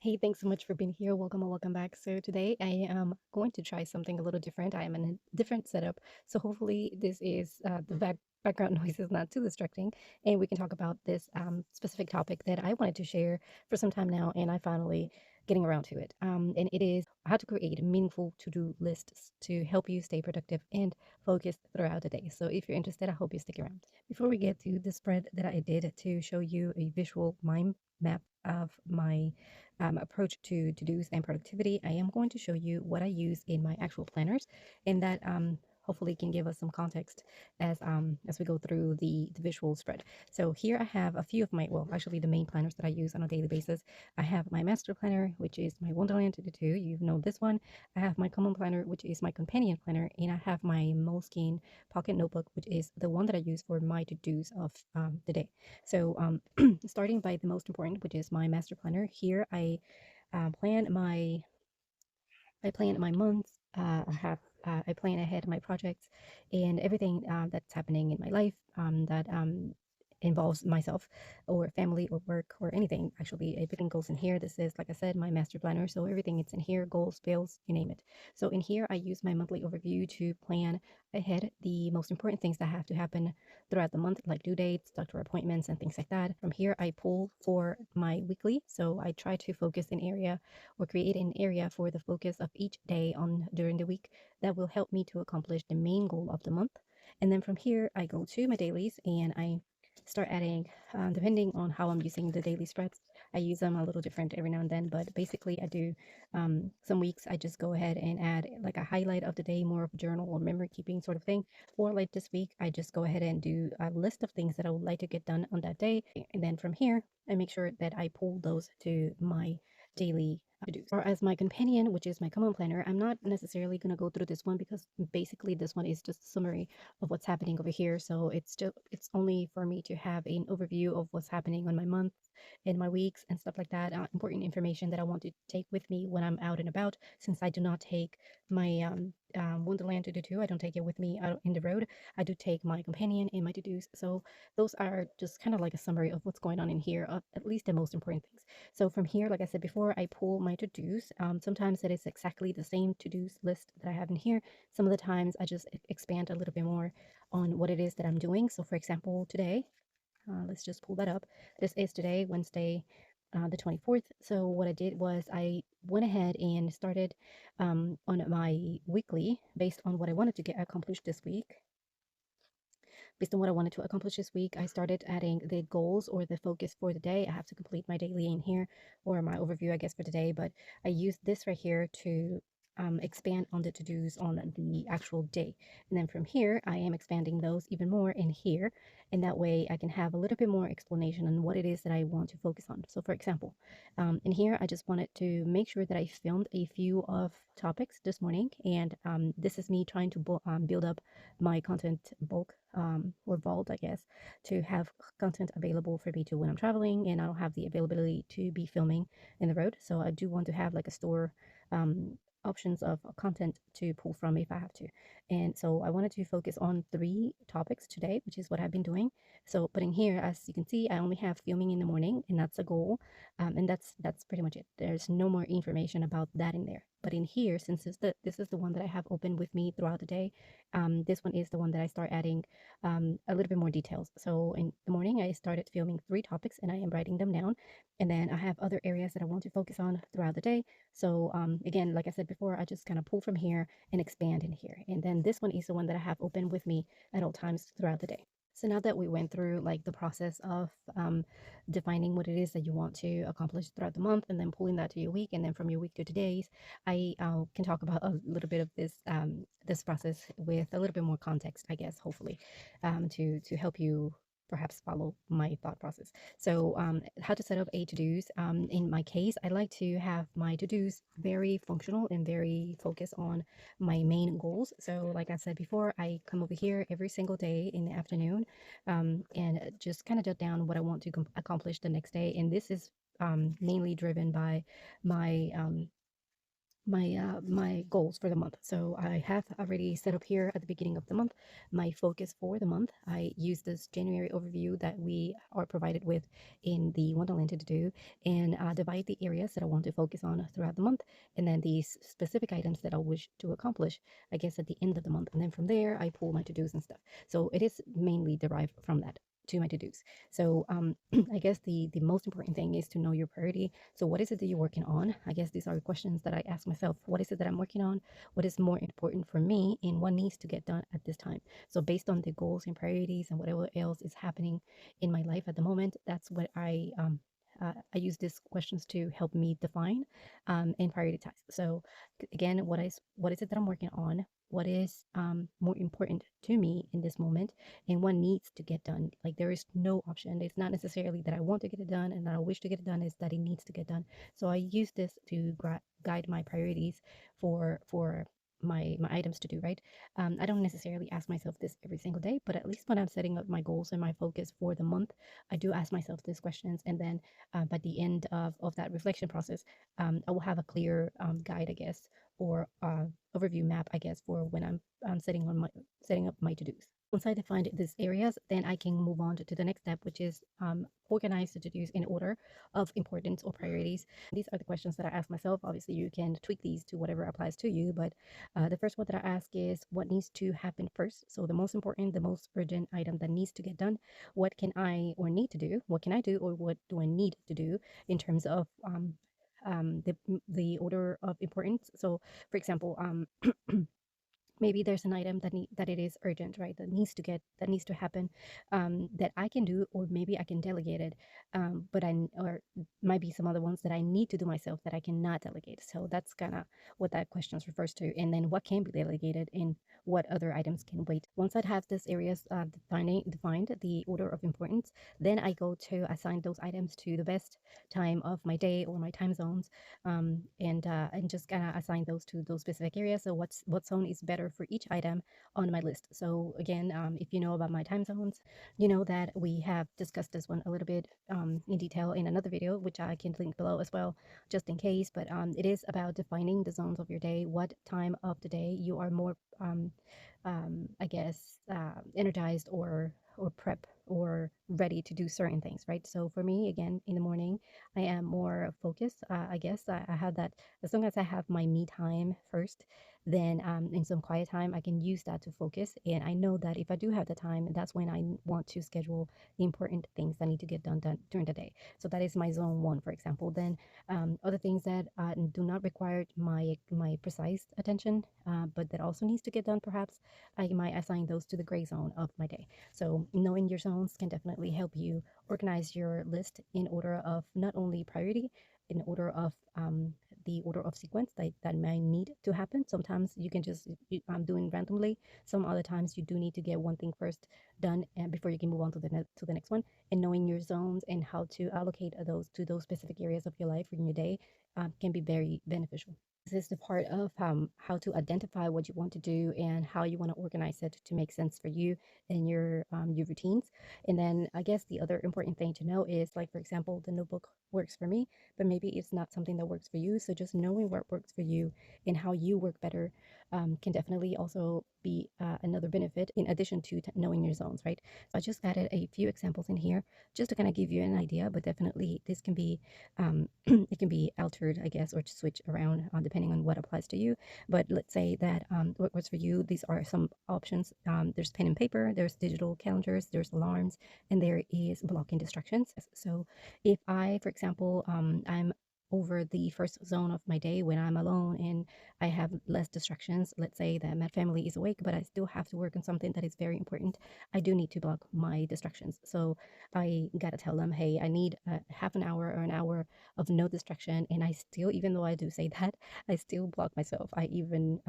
Hey, thanks so much for being here. Welcome or welcome back. So today I am going to try something a little different. I am in a different setup. So hopefully this is the background noise is not too distracting, and we can talk about this specific topic that I wanted to share for some time now, and I finally getting around to it. And it is how to create meaningful to-do lists to help you stay productive and focused throughout the day. So if you're interested, I hope you stick around. Before we get to the spread that I did to show you a visual mind map of my approach to to-dos and productivity, I am going to show you what I use in my actual planners, and that hopefully can give us some context as we go through the visual spread. So here I have a few of my, well, actually the main planners that I use on a daily basis. I have my master planner, which is my Wonderland to do. You know this one. I have my common planner, which is my companion planner, and I have my Moleskine Pocket Notebook, which is the one that I use for my to-dos of the day. So starting by the most important, which is my master planner. Here uh, plan my I plan my months. I plan ahead my projects and everything that's happening in my life that involves myself or family or work or anything. Actually, everything goes in here. This is, like I said, my master planner. So everything it's in here, goals, bills, you name it. So in here, I use my monthly overview to plan ahead the most important things that have to happen throughout the month, like due dates, doctor appointments, and things like that. From here, I pull for my weekly. So I try to focus an area or create an area for the focus of each day on during the week that will help me to accomplish the main goal of the month. And then from here, I go to my dailies and I start adding, depending on how I'm using the daily spreads. I use them a little different every now and then, but basically, I do some weeks I just go ahead and add like a highlight of the day, more of a journal or memory keeping sort of thing. Or like this week, I just go ahead and do a list of things that I would like to get done on that day. And then from here, I make sure that I pull those to my daily to-dos. Or as my companion, which is my common planner, I'm not necessarily going to go through this one because basically this one is just a summary of what's happening over here. So it's only for me to have an overview of what's happening on my months and my weeks and stuff like that. Important information that I want to take with me when I'm out and about, since I do not take my Wonderland to do. I don't take it with me out in the road. I do take my companion and my to-dos. So those are just kind of like a summary of what's going on in here, of at least the most important things. So from here, like I said before, I pull my to-dos. Sometimes it is exactly the same to-dos list that I have in here. Some of the times I just expand a little bit more on what it is that I'm doing. So for example, today, let's just pull that up. This is today, Wednesday, the 24th. So what I did was I went ahead and started on my weekly based on what I wanted to get accomplished this week. Based on what I wanted to accomplish this week, I started adding the goals or the focus for the day. I have to complete my daily in here or my overview, I guess, for today, but I used this right here to expand on the to-dos on the actual day. And then from here, I am expanding those even more in here. And that way I can have a little bit more explanation on what it is that I want to focus on. So for example, in here, I just wanted to make sure that I filmed a few of topics this morning. And this is me trying to build up my content bulk or vault, I guess, to have content available for me to when I'm traveling and I don't have the availability to be filming in the road. So I do want to have like a store options of content to pull from if I have to. And so I wanted to focus on 3 topics today, which is what I've been doing. So, but in here, as you can see, I only have filming in the morning, and that's a goal. And that's pretty much it. There's no more information about that in there. But in here, since this is the one that I have open with me throughout the day, this one is the one that I start adding a little bit more details. So in the morning, I started filming 3 topics and I am writing them down. And then I have other areas that I want to focus on throughout the day. So again, like I said before, I just kind of pull from here and expand in here. And then this one is the one that I have open with me at all times throughout the day. So now that we went through like the process of defining what it is that you want to accomplish throughout the month and then pulling that to your week and then from your week to today's, I can talk about a little bit of this process with a little bit more context, I guess, hopefully, to help you perhaps follow my thought process. So how to set up a to-dos. In my case, I like to have my to-dos very functional and very focused on my main goals. So like I said before, I come over here every single day in the afternoon and just kind of jot down what I want to accomplish the next day. And this is mainly driven by my my goals for the month. So I have already set up here at the beginning of the month my focus for the month. I use this January overview that we are provided with in the Wonderland to do, and divide the areas that I want to focus on throughout the month, and then these specific items that I wish to accomplish, I guess, at the end of the month. And then from there, I pull my to dos and stuff. So it is mainly derived from that to my to dos. So I guess the most important thing is to know your priority. So what is it that you're working on? I guess these are the questions that I ask myself. What is it that I'm working on? What is more important for me, and what needs to get done at this time? So based on the goals and priorities and whatever else is happening in my life at the moment, that's what I use these questions to help me define and prioritize. So again, what is it that I'm working on? What is more important to me in this moment, and what needs to get done? Like, there is no option. It's not necessarily that I want to get it done and that I wish to get it done, is that it needs to get done. So I use this to guide my priorities for my items to do, right? I don't necessarily ask myself this every single day, but at least when I'm setting up my goals and my focus for the month, I do ask myself these questions. And then by the end of that reflection process, I will have a clear guide, I guess, or overview map, I guess, for when I'm setting up my to-dos. Once I defined these areas, then I can move on to the next step, which is organize the to-dos in order of importance or priorities. These are the questions that I ask myself. Obviously, you can tweak these to whatever applies to you, but the first one that I ask is what needs to happen first. So the most important, the most urgent item that needs to get done. What can I or need to do? What can I do, or what do I need to do in terms of the order of importance? So, for example, maybe there's an item that it is urgent, right, that needs to happen, that I can do, or maybe I can delegate it, but I or might be some other ones that I need to do myself that I cannot delegate. So that's kind of what that question refers to. And then what can be delegated and what other items can wait. Once I have these areas defined the order of importance, then I go to assign those items to the best time of my day or my time zones, and just kind of assign those to those specific areas. So what zone is better for each item on my list. So again, if you know about my time zones, you know that we have discussed this one a little bit in detail in another video, which I can link below as well, just in case. But it is about defining the zones of your day, what time of the day you are more, I guess, energized or prep or ready to do certain things, right? So for me, again, in the morning, I am more focused. I guess I have that. As long as I have my me time first, then in some quiet time, I can use that to focus. And I know that if I do have the time, that's when I want to schedule the important things that need to get done during the day. So that is my zone one, for example. Then other things that do not require my precise attention, but that also needs to get done, perhaps I might assign those to the gray zone of my day. So knowing your zones can definitely help you organize your list in order of not only priority, in order of the order of sequence that might need to happen. Sometimes you can just doing randomly. Some other times you do need to get one thing first done and before you can move on to the next one. And knowing your zones and how to allocate those to those specific areas of your life or in your day can be very beneficial. This is the part of how to identify what you want to do and how you want to organize it to make sense for you and your routines. And then I guess the other important thing to know is, like, for example, the notebook works for me, but maybe it's not something that works for you. So just knowing what works for you and how you work better can definitely also be another benefit in addition to knowing your zones, right? So I just added a few examples in here just to kind of give you an idea, but definitely this can be it can be altered, I guess, or switch around depending on what applies to you. But let's say that what works for you, these are some options. There's pen and paper, there's digital calendars, there's alarms, and there is blocking distractions. So if I, for example, I'm over the first zone of my day when I'm alone and I have less distractions. Let's say that my family is awake, but I still have to work on something that is very important. I do need to block my distractions. So I gotta tell them, hey, I need half an hour or an hour of no distraction. And I still, even though I do say that, I still block myself. I even,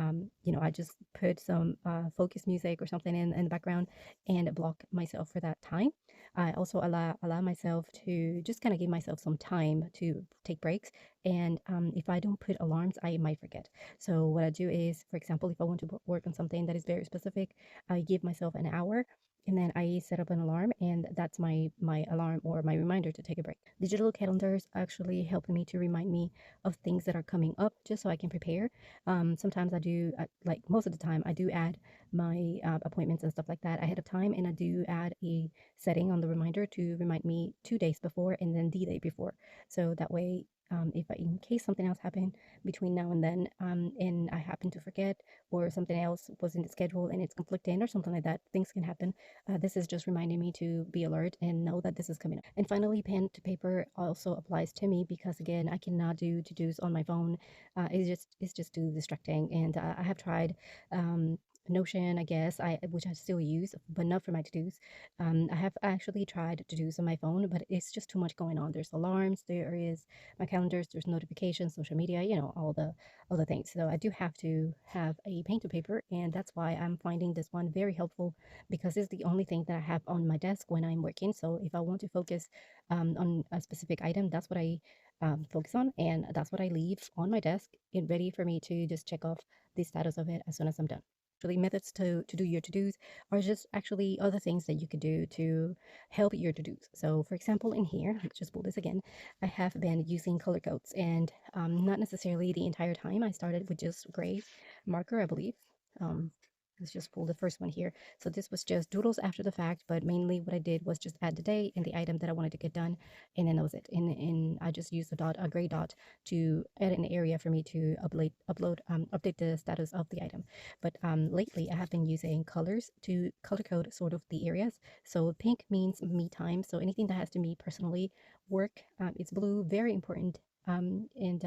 I just put some focus music or something in the background and block myself for that time. I also allow myself to just kind of give myself some time to take breaks. And if I don't put alarms, I might forget. So what I do is, for example, if I want to work on something that is very specific, I give myself an hour. and then I set up an alarm, and that's my alarm or my reminder to take a break. Digital calendars actually help me to remind me of things that are coming up, just so I can prepare. Sometimes I do, like most of the time, I do add my appointments and stuff like that ahead of time, and I do add a setting on the reminder to remind me 2 days before and then the day before, so that way. If in case something else happened between now and then, and I happen to forget, or something else was in the schedule and it's conflicting or something like that, things can happen. This is just reminding me to be alert and know that this is coming up. And finally, pen to paper also applies to me because again, I cannot do to dos on my phone. It's just too distracting. And I have tried. Notion, I guess, which I still use, but not for my to-dos. I have actually tried to-dos on my phone, but it's just too much going on. There's alarms, there is my calendars, there's notifications, social media, all the things. So I do have to have a pen to paper, and that's why I'm finding this one very helpful because it's the only thing that I have on my desk when I'm working. So if I want to focus on a specific item, that's what I focus on, and that's what I leave on my desk and ready for me to just check off the status of it as soon as I'm done. Actually, methods to do your to-dos are just actually other things that you could do to help your to-dos. So for example, in here, let's just pull this again. I have been using color codes, and not necessarily the entire time. I started with just gray marker, I believe. Um, let's just pull the first one here. So this was just doodles after the fact, but mainly what I did was just add the day and the item that I wanted to get done, and then that was it. And I just used a gray dot to add an area for me to update the status of the item. But lately, I have been using colors to color code sort of the areas. So pink means me time. So anything that has to me personally work, it's blue, very important. And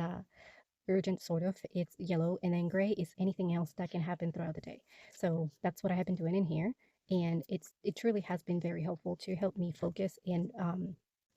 urgent sort of, it's yellow, and then gray is anything else that can happen throughout the day. So that's what I have been doing in here, and it truly has been very helpful to help me focus and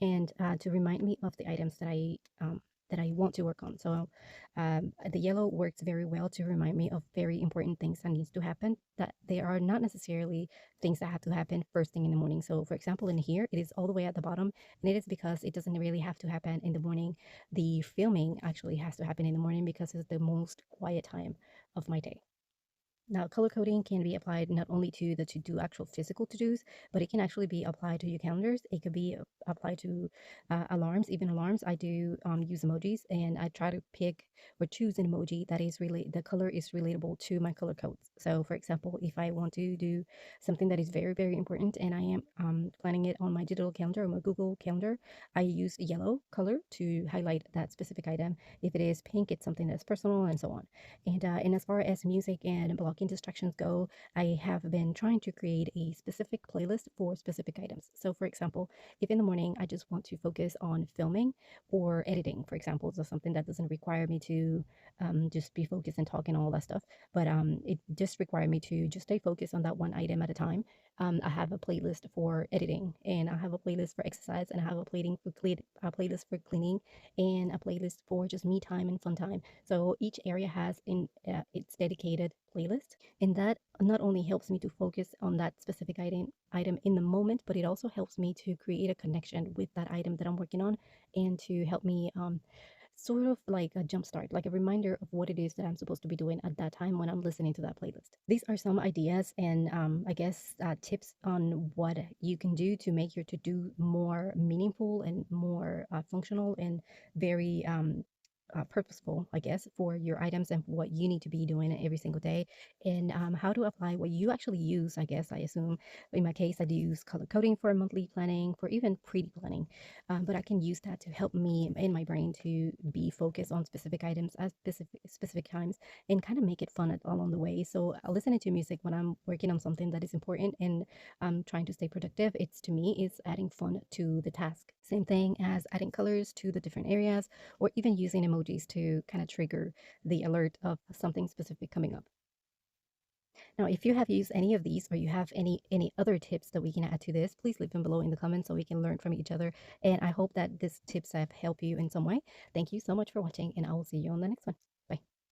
to remind me of the items that I want to work on. So the yellow works very well to remind me of very important things that needs to happen, that they are not necessarily things that have to happen first thing in the morning. So for example, in here it is all the way at the bottom, and it is because it doesn't really have to happen in the morning. The filming actually has to happen in the morning because it's the most quiet time of my day. Now, color coding can be applied not only to the to-do actual physical to-dos, but it can actually be applied to your calendars. It could be applied to alarms, even alarms. I do use emojis, and I try to pick or choose an emoji that is the color is relatable to my color codes. So, for example, if I want to do something that is very, very important and I am planning it on my digital calendar or my Google calendar, I use yellow color to highlight that specific item. If it is pink, it's something that's personal, and so on. And as far as music and blocking distractions go, I have been trying to create a specific playlist for specific items. So, for example, if in the morning I just want to focus on filming or editing, for example, so something that doesn't require me to just be focused and talk and all that stuff, but it just require me to just stay focused on that one item at a time. I have a playlist for editing, and I have a playlist for exercise, and I have a playlist for cleaning, and a playlist for just me time and fun time. So each area has in its dedicated playlist, and that not only helps me to focus on that specific item in the moment, but it also helps me to create a connection with that item that I'm working on, and to help me sort of like a jump start, like a reminder of what it is that I'm supposed to be doing at that time when I'm listening to that playlist. These are some ideas and I guess tips on what you can do to make your to do more meaningful and more functional and very purposeful, I guess, for your items and what you need to be doing every single day, and how to apply what you actually use. I guess I assume in my case, I do use color coding for monthly planning, for even pre planning, but I can use that to help me in my brain to be focused on specific items at specific times and kind of make it fun along the way. So listening to music when I'm working on something that is important and I'm trying to stay productive, it's to me is adding fun to the task. Same thing as adding colors to the different areas, or even using emojis to kind of trigger the alert of something specific coming up. Now, if you have used any of these or you have any other tips that we can add to this, please leave them below in the comments so we can learn from each other. And I hope that these tips have helped you in some way. Thank you so much for watching, and I will see you on the next one.